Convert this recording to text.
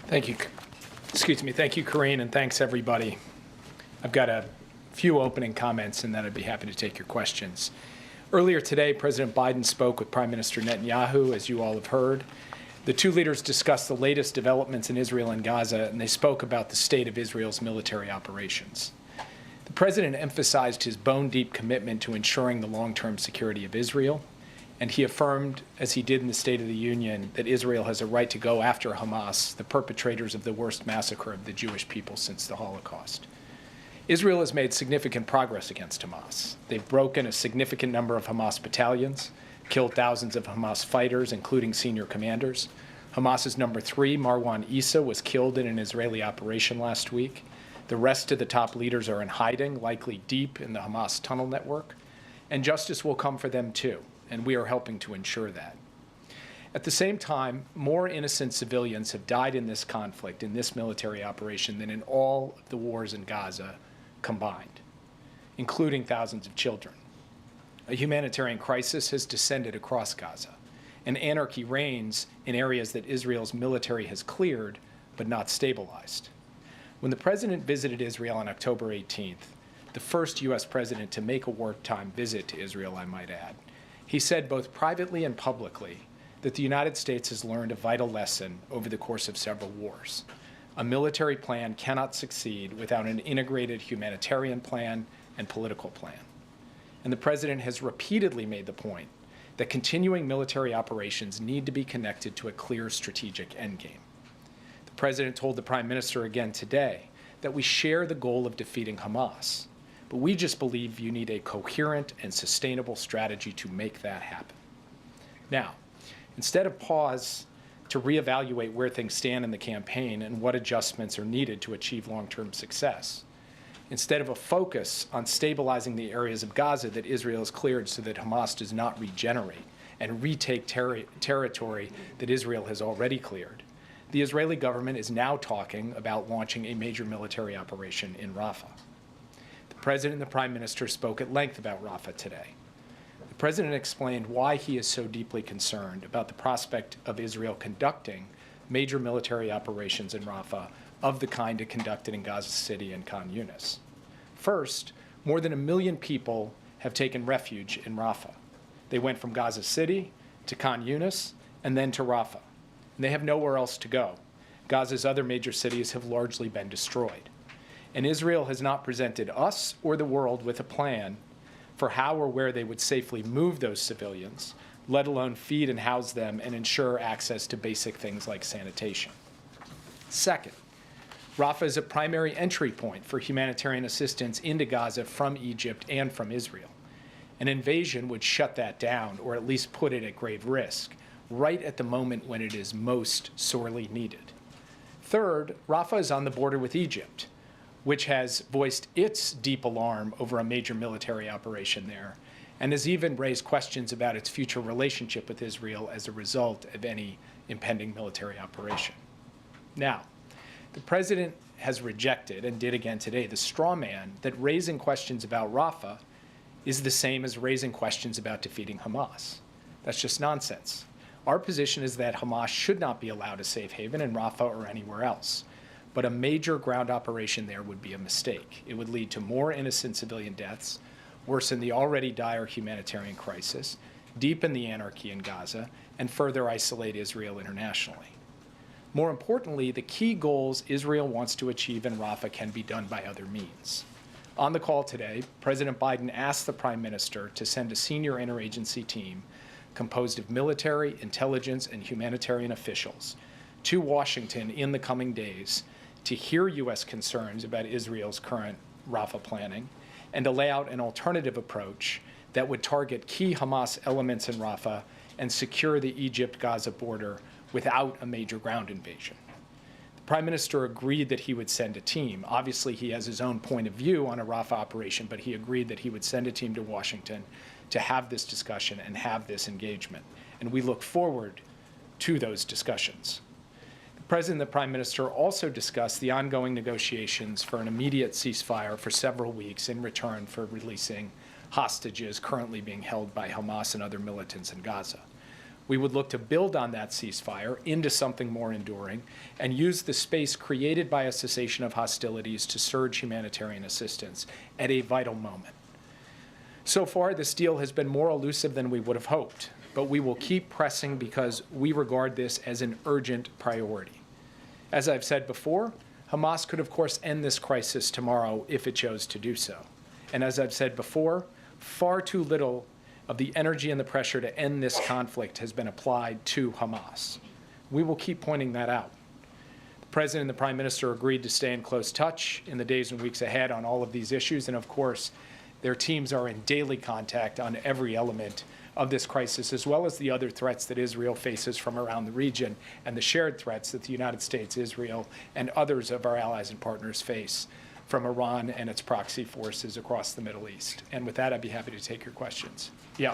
Thank you. Thank you, Corinne, and thanks, everybody. I've got a few opening comments, and then I'd be happy to take your questions. Earlier today, President Biden spoke with Prime Minister Netanyahu, as you all have heard. The two leaders discussed the latest developments in Israel and Gaza, and they spoke about the state of Israel's military operations. The president emphasized his bone-deep commitment to ensuring the long-term security of Israel, and he affirmed, as he did in the State of the Union, that Israel has a right to go after Hamas, the perpetrators of the worst massacre of the Jewish people since the Holocaust. Israel has made significant progress against Hamas. They've broken a significant number of Hamas battalions, killed thousands of Hamas fighters, including senior commanders. Hamas's number 3, Marwan Issa, was killed in an Israeli operation last week. The rest of the top leaders are in hiding, likely deep in the Hamas tunnel network. And justice will come for them too, and we are helping to ensure that. At the same time, more innocent civilians have died in this conflict, in this military operation, than in all of the wars in Gaza combined, including thousands of children. A humanitarian crisis has descended across Gaza, and anarchy reigns in areas that Israel's military has cleared but not stabilized. When the president visited Israel on October 18th, the first U.S. president to make a wartime visit to Israel, I might add, he said both privately and publicly that the United States has learned a vital lesson over the course of several wars. A military plan cannot succeed without an integrated humanitarian plan and political plan. And the president has repeatedly made the point that continuing military operations need to be connected to a clear strategic endgame. The president told the prime minister again today that we share the goal of defeating Hamas, but we just believe you need a coherent and sustainable strategy to make that happen. Now, instead of pause to reevaluate where things stand in the campaign and what adjustments are needed to achieve long-term success, instead of a focus on stabilizing the areas of Gaza that Israel has cleared so that Hamas does not regenerate and retake territory that Israel has already cleared, the Israeli government is now talking about launching a major military operation in Rafah. The president and the prime minister spoke at length about Rafah today. The president explained why he is so deeply concerned about the prospect of Israel conducting major military operations in Rafah of the kind it conducted in Gaza City and Khan Yunis. First, more than 1 million people have taken refuge in Rafah. They went from Gaza City to Khan Yunis and then to Rafah. And they have nowhere else to go. Gaza's other major cities have largely been destroyed. And Israel has not presented us or the world with a plan for how or where they would safely move those civilians, let alone feed and house them and ensure access to basic things like sanitation. Second, Rafah is a primary entry point for humanitarian assistance into Gaza from Egypt and from Israel. An invasion would shut that down, or at least put it at grave risk, right at the moment when it is most sorely needed. Third, Rafah is on the border with Egypt, which has voiced its deep alarm over a major military operation there, and has even raised questions about its future relationship with Israel as a result of any impending military operation. Now, the president has rejected, and did again today, the straw man that raising questions about Rafah is the same as raising questions about defeating Hamas. That's just nonsense. Our position is that Hamas should not be allowed a safe haven in Rafah or anywhere else. But a major ground operation there would be a mistake. It would lead to more innocent civilian deaths, worsen the already dire humanitarian crisis, deepen the anarchy in Gaza, and further isolate Israel internationally. More importantly, the key goals Israel wants to achieve in Rafah can be done by other means. On the call today, President Biden asked the Prime Minister to send a senior interagency team composed of military, intelligence, and humanitarian officials to Washington in the coming days to hear U.S. concerns about Israel's current Rafah planning and to lay out an alternative approach that would target key Hamas elements in Rafah and secure the Egypt-Gaza border without a major ground invasion. The Prime Minister agreed that he would send a team. Obviously, he has his own point of view on a Rafah operation, but he agreed that he would send a team to Washington to have this discussion and have this engagement. And we look forward to those discussions. The President and the Prime Minister also discussed the ongoing negotiations for an immediate ceasefire for several weeks in return for releasing hostages currently being held by Hamas and other militants in Gaza. We would look to build on that ceasefire into something more enduring and use the space created by a cessation of hostilities to surge humanitarian assistance at a vital moment. So far, this deal has been more elusive than we would have hoped, but we will keep pressing because we regard this as an urgent priority. As I've said before, Hamas could, of course, end this crisis tomorrow if it chose to do so. And as I've said before, far too little of the energy and the pressure to end this conflict has been applied to Hamas. We will keep pointing that out. The President and the Prime Minister agreed to stay in close touch in the days and weeks ahead on all of these issues, and of course, their teams are in daily contact on every element of this crisis, as well as the other threats that Israel faces from around the region and the shared threats that the United States, Israel, and others of our allies and partners face from Iran and its proxy forces across the Middle East. And with that, I'd be happy to take your questions. Yeah.